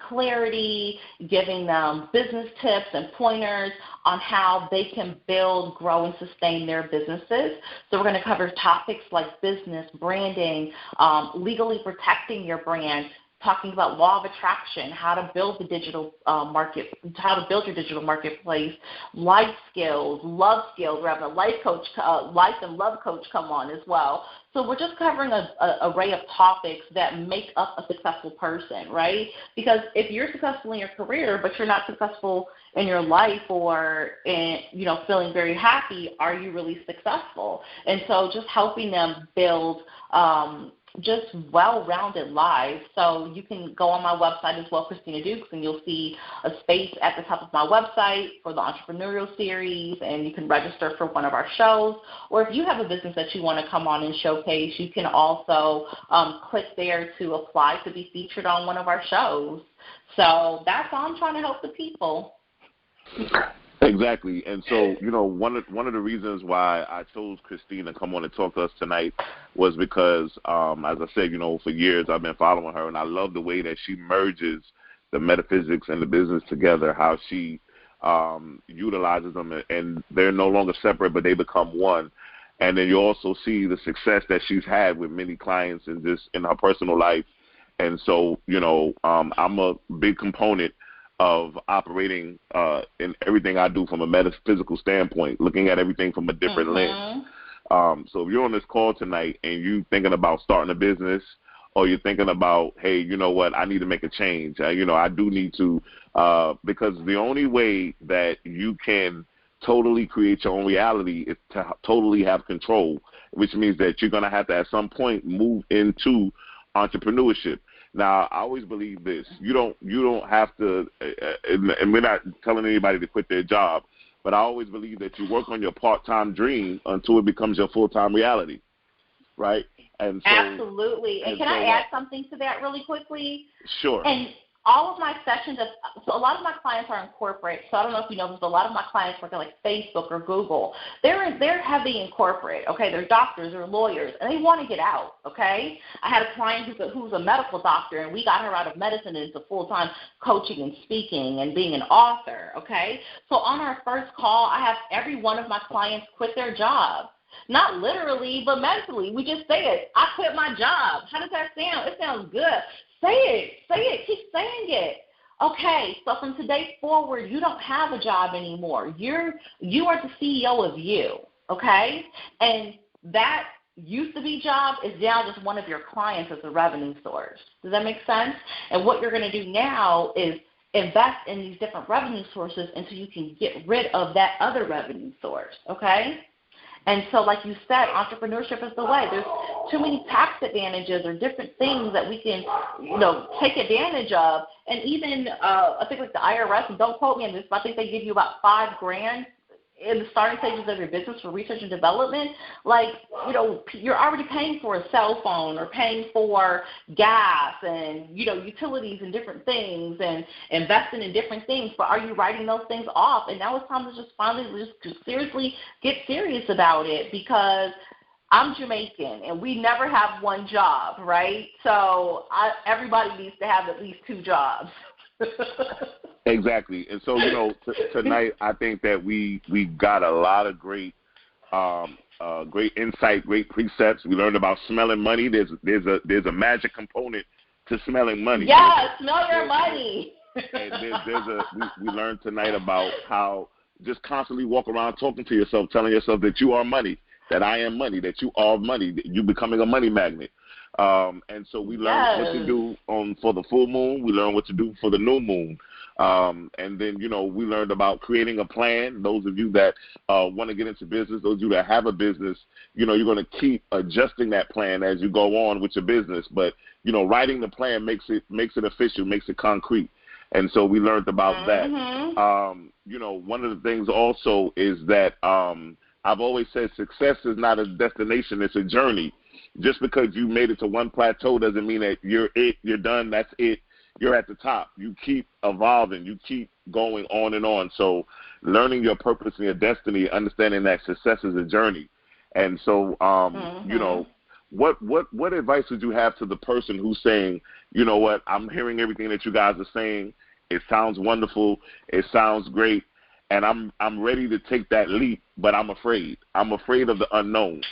clarity, giving them business tips and pointers on how they can build, grow, and sustain their businesses. So we're going to cover topics like business, branding, legally protecting your brand, talking about law of attraction, how to build the digital how to build your digital marketplace, life skills, love skills. We're having a life and love coach come on as well. So we're just covering an array of topics that make up a successful person, right? Because if you're successful in your career, but you're not successful in your life or feeling very happy, are you really successful? And so just helping them build just well-rounded lives. So you can go on my website as well, Christina Dukes, and you'll see a space at the top of my website for the Entrepreneurial Series, and you can register for one of our shows. Or if you have a business that you want to come on and showcase, you can also click there to apply to be featured on one of our shows. So that's how I'm trying to help the people. Exactly. And so, one of the reasons why I chose Christine to come on and talk to us tonight was because, as I said, for years I've been following her, and I love the way that she merges the metaphysics and the business together, how she utilizes them, and they're no longer separate, but they become one. And then you also see the success that she's had with many clients and just in her personal life. And so, I'm a big component of operating in everything I do from a metaphysical standpoint, looking at everything from a different lens. So if you're on this call tonight and you're thinking about starting a business, or you're thinking about, hey, you know what, I need to make a change. I do need to, because the only way that you can totally create your own reality is to totally have control, which means that you're going to have to at some point move into entrepreneurship. Now, I always believe this. You don't have to, and we're not telling anybody to quit their job, but I always believe that you work on your part-time dream until it becomes your full-time reality, right? And so, absolutely. And can I add something to that really quickly? Sure. And all of my sessions, so a lot of my clients are in corporate, so I don't know if you know this, but a lot of my clients work at like Facebook or Google. They're heavy in corporate, okay? They're doctors or lawyers, and they want to get out, okay? I had a client who's a medical doctor, and we got her out of medicine into full-time coaching and speaking and being an author, okay? So on our first call, I have every one of my clients quit their job. Not literally, but mentally. We just say it. I quit my job. How does that sound? It sounds good. Say it, keep saying it. Okay, so from today forward, you don't have a job anymore. You are the CEO of you, okay? And that used to be job is now just one of your clients as a revenue source. Does that make sense? And what you're going to do now is invest in these different revenue sources until you can get rid of that other revenue source, okay? And so, like you said, entrepreneurship is the way. There's too many tax advantages or different things that we can, take advantage of. And even, I think like the IRS, and don't quote me on this, but I think they give you about $5,000 in the starting stages of your business for research and development. Like, you're already paying for a cell phone or paying for gas and, utilities and different things and investing in different things. But are you writing those things off? And now it's time to just finally just seriously get serious about it, because I'm Jamaican and we never have one job, right? So everybody needs to have at least 2 jobs. Exactly. And so, tonight I think that we got a lot of great insight, great precepts. We learned about smelling money. There's a magic component to smelling money. Yeah, smell your money. And we learned tonight about how just constantly walk around talking to yourself, telling yourself that you are money, that I am money, that you are money, that you becoming a money magnet. And so we learned what to do for the full moon. We learned what to do for the new moon. And then, we learned about creating a plan. Those of you that want to get into business, those of you that have a business, you're going to keep adjusting that plan as you go on with your business. But, writing the plan makes it official, makes it concrete. And so we learned about that. One of the things also is that I've always said success is not a destination, it's a journey. Just because you made it to one plateau doesn't mean that you're done, that's it. You're at the top. You keep evolving. You keep going on and on. So learning your purpose and your destiny, understanding that success is a journey. And so, what advice would you have to the person who's saying, you know what, I'm hearing everything that you guys are saying. It sounds wonderful. It sounds great. And I'm ready to take that leap, but I'm afraid. I'm afraid of the unknown.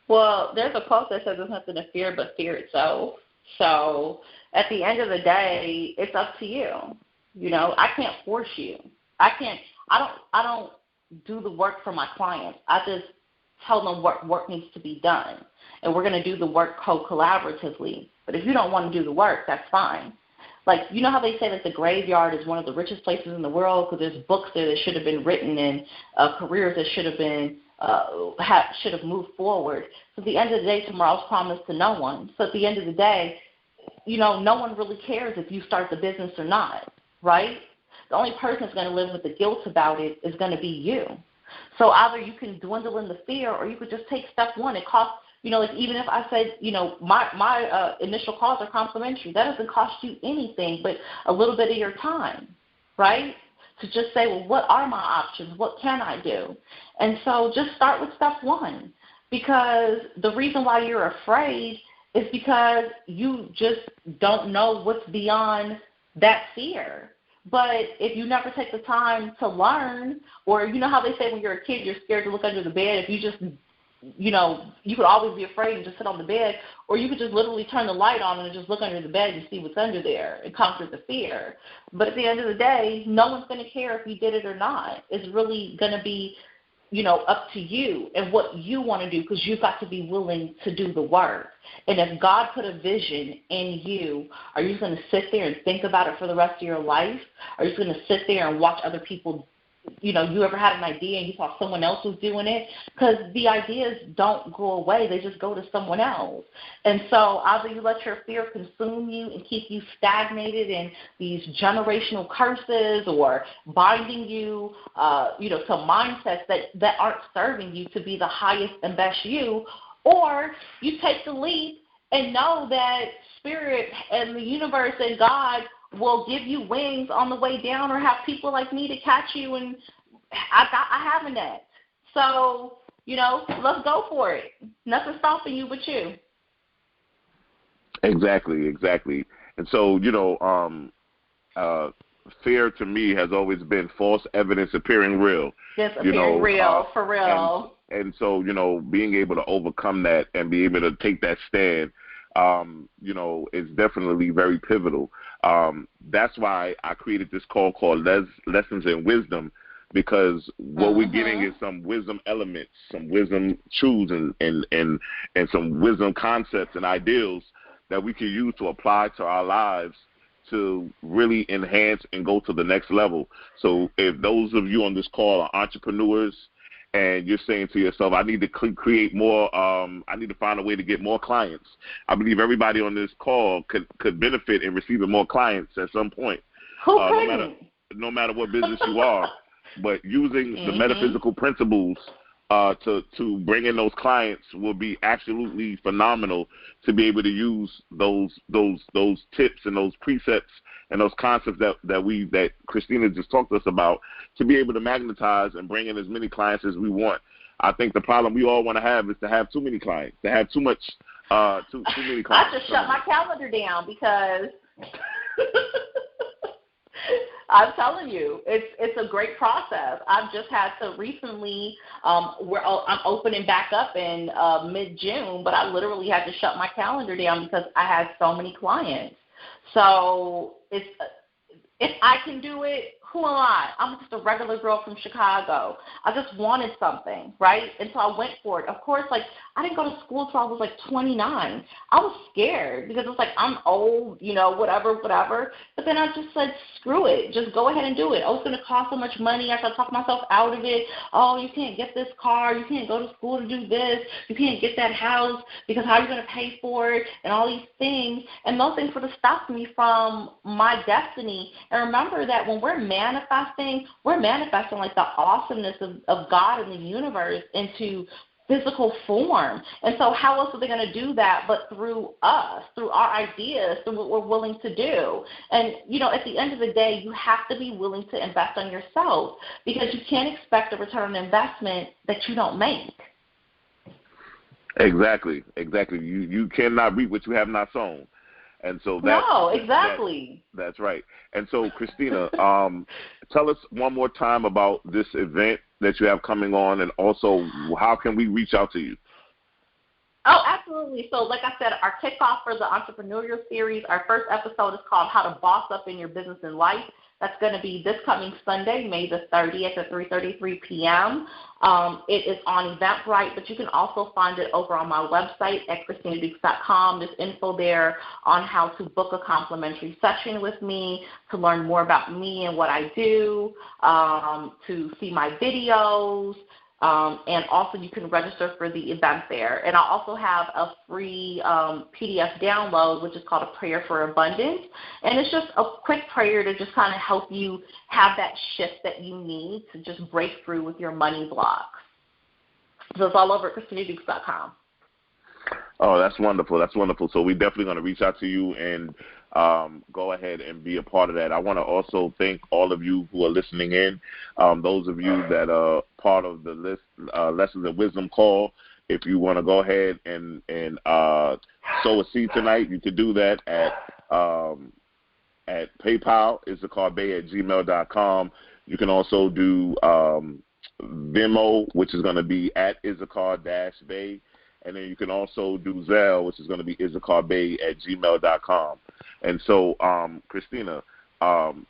Well, there's a quote that says there's nothing to fear but fear itself. So at the end of the day, it's up to you. I can't force you. I don't do the work for my clients. I just tell them what work needs to be done. And we're going to do the work collaboratively. But if you don't want to do the work, that's fine. Like, you know how they say that the graveyard is one of the richest places in the world because there's books there that should have been written and careers that should have been should have moved forward. So at the end of the day, tomorrow's promised to no one. So at the end of the day, no one really cares if you start the business or not, right? The only person that's going to live with the guilt about it is going to be you. So either you can dwindle in the fear or you could just take step one. It costs, like even if I said, my initial calls are complimentary, that doesn't cost you anything but a little bit of your time, right? to just say, well, what are my options? What can I do? And so just start with step one, because the reason why you're afraid is because you just don't know what's beyond that fear. But if you never take the time to learn, or you know how they say when you're a kid, you're scared to look under the bed. If you just, you could always be afraid and just sit on the bed, or you could just literally turn the light on and just look under the bed and see what's under there and conquer the fear. But at the end of the day, no one's going to care if you did it or not. It's really going to be, up to you and what you want to do, because you've got to be willing to do the work. And if God put a vision in you, are you going to sit there and think about it for the rest of your life? Are you going to sit there and watch other people? You ever had an idea and you thought someone else was doing it? Because the ideas don't go away. They just go to someone else. And so either you let your fear consume you and keep you stagnated in these generational curses, or binding you, to mindsets that aren't serving you to be the highest and best you, or you take the leap and know that Spirit and the universe and God will give you wings on the way down, or have people like me to catch you, and I have a net. So, let's go for it. Nothing's stopping you but you. Exactly. And so, fear to me has always been false evidence appearing real. Yes, appearing real, for real. And so, being able to overcome that and be able to take that stand, is definitely very pivotal. That's why I created this call called Lessons in Wisdom, because what we're getting is some wisdom elements, some wisdom truths, and some wisdom concepts and ideals that we can use to apply to our lives to really enhance and go to the next level. So if those of you on this call are entrepreneurs, and you're saying to yourself, I need to create more, I need to find a way to get more clients, I believe everybody on this call could benefit in receiving more clients at some point. No matter what business you are, but using the metaphysical principles to bring in those clients will be absolutely phenomenal, to be able to use those tips and those precepts and those concepts that Christina just talked to us about, to be able to magnetize and bring in as many clients as we want. I think the problem we all want to have is to have too many clients, to have too many clients. I just shut my calendar down, because I'm telling you, it's a great process. I've just had to recently, I'm opening back up in mid-June, but I literally had to shut my calendar down because I had so many clients. So if I can do it, who am I? I'm just a regular girl from Chicago. I just wanted something, right? And so I went for it. Of course, I didn't go to school until I was 29. I was scared because it's I'm old, whatever. But then I just said, screw it. Just go ahead and do it. Oh, it's going to cost so much money. I started talking myself out of it. Oh, you can't get this car. You can't go to school to do this. You can't get that house because how are you going to pay for it? And all these things. And those things sort of stopped me from my destiny. And remember that when we're manifesting the awesomeness of God and the universe into physical form. And so how else are they going to do that but through us, through our ideas, through what we're willing to do? And, at the end of the day, you have to be willing to invest on yourself, because you can't expect a return on investment that you don't make. Exactly. You cannot reap what you have not sown. And so that's right. And so, Christina, tell us one more time about this event that you have coming on, and also how can we reach out to you? Oh, absolutely. So like I said, our kickoff for the Entrepreneurial Series, our first episode is called How to Boss Up in Your Business and Life. That's going to be this coming Sunday, May the 30th at 3:33 p.m. It is on Eventbrite, but you can also find it over on my website at christinadukes.com. There's info there on how to book a complimentary session with me, to learn more about me and what I do, to see my videos, and also you can register for the event there. And I also have a free PDF download, which is called A Prayer for Abundance. And it's just a quick prayer to just kind of help you have that shift that you need to just break through with your money blocks. So it's all over at christinadukes.com. Oh, that's wonderful. So we're definitely going to reach out to you and go ahead and be a part of that. I want to also thank all of you who are listening in, those of you that are part of the Lessons in Wisdom call. If you want to go ahead and sow a seed tonight, you can do that at PayPal, issacharbey@gmail.com. You can also do VENMO, which is going to be at Issachar-Bey. And then you can also do ZELLE, which is going to be issacharbey@gmail.com. And so, Christina,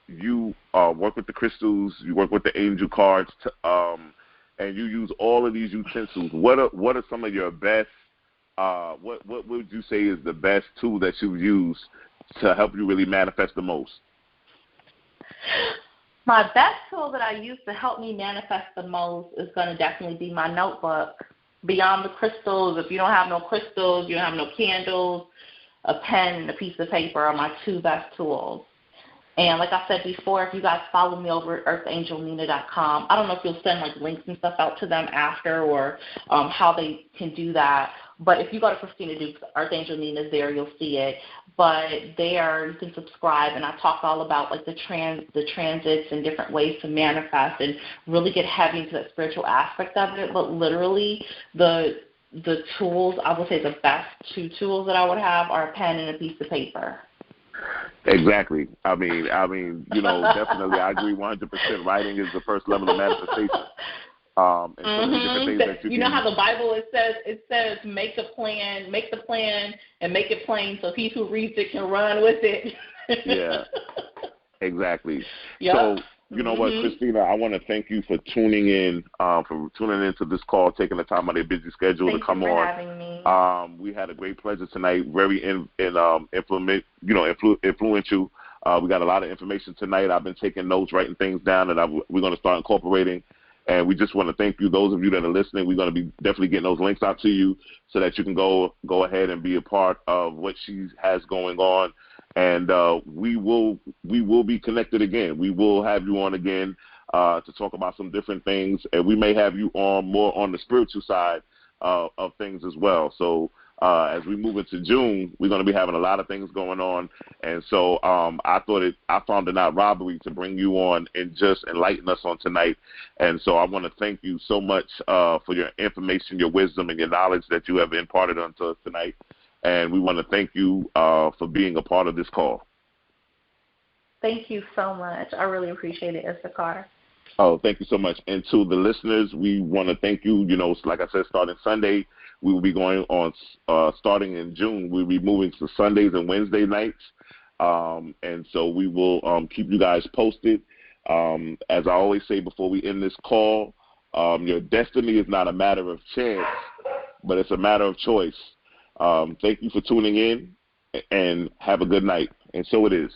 you work with the crystals, you work with the angel cards, and you use all of these utensils. What are some of your best? What would you say is the best tool that you've used to help you really manifest the most? My best tool that I use to help me manifest the most is going to definitely be my notebook. Beyond the crystals, if you don't have no crystals, you don't have no candles, a pen and a piece of paper are my two best tools. And like I said before, if you guys follow me over at earthangelnina.com, I don't know if you'll send like links and stuff out to them after or how they can do that. But if you go to Christina Dukes, Earth Angel Nina's there, you'll see it. But there you can subscribe, and I talk all about like the transits and different ways to manifest and really get heavy into that spiritual aspect of it. But literally, the tools, I would say the best two tools that I would have are a pen and a piece of paper. Exactly. I mean, definitely, I agree 100%. Writing is the first level of manifestation. And so many different things that you know how the Bible it says make the plan, and make it plain so he who reads it can run with it. Yeah, exactly. Yep. So you know what, Christina, I want to thank you for tuning in, into this call, taking the time out of your busy schedule to come on. Thank you for having me. We had a great pleasure tonight. Very influential. We got a lot of information tonight. I've been taking notes, writing things down, and we're going to start incorporating. And we just want to thank you, those of you that are listening. We're going to be definitely getting those links out to you so that you can go ahead and be a part of what she has going on. And we will be connected again. We will have you on again to talk about some different things, and we may have you on more on the spiritual side of things as well. So as we move into June, we're going to be having a lot of things going on, and so I found it not robbery to bring you on and just enlighten us on tonight. And so I want to thank you so much for your information, your wisdom, and your knowledge that you have imparted onto us tonight. And we want to thank you for being a part of this call. Thank you so much. I really appreciate it, Issachar. Oh, thank you so much. And to the listeners, we want to thank you. Like I said, starting Sunday, we will be going on, starting in June, we'll be moving to Sundays and Wednesday nights. And so we will keep you guys posted. As I always say before we end this call, your destiny is not a matter of chance, but it's a matter of choice. Thank you for tuning in, and have a good night. And so it is.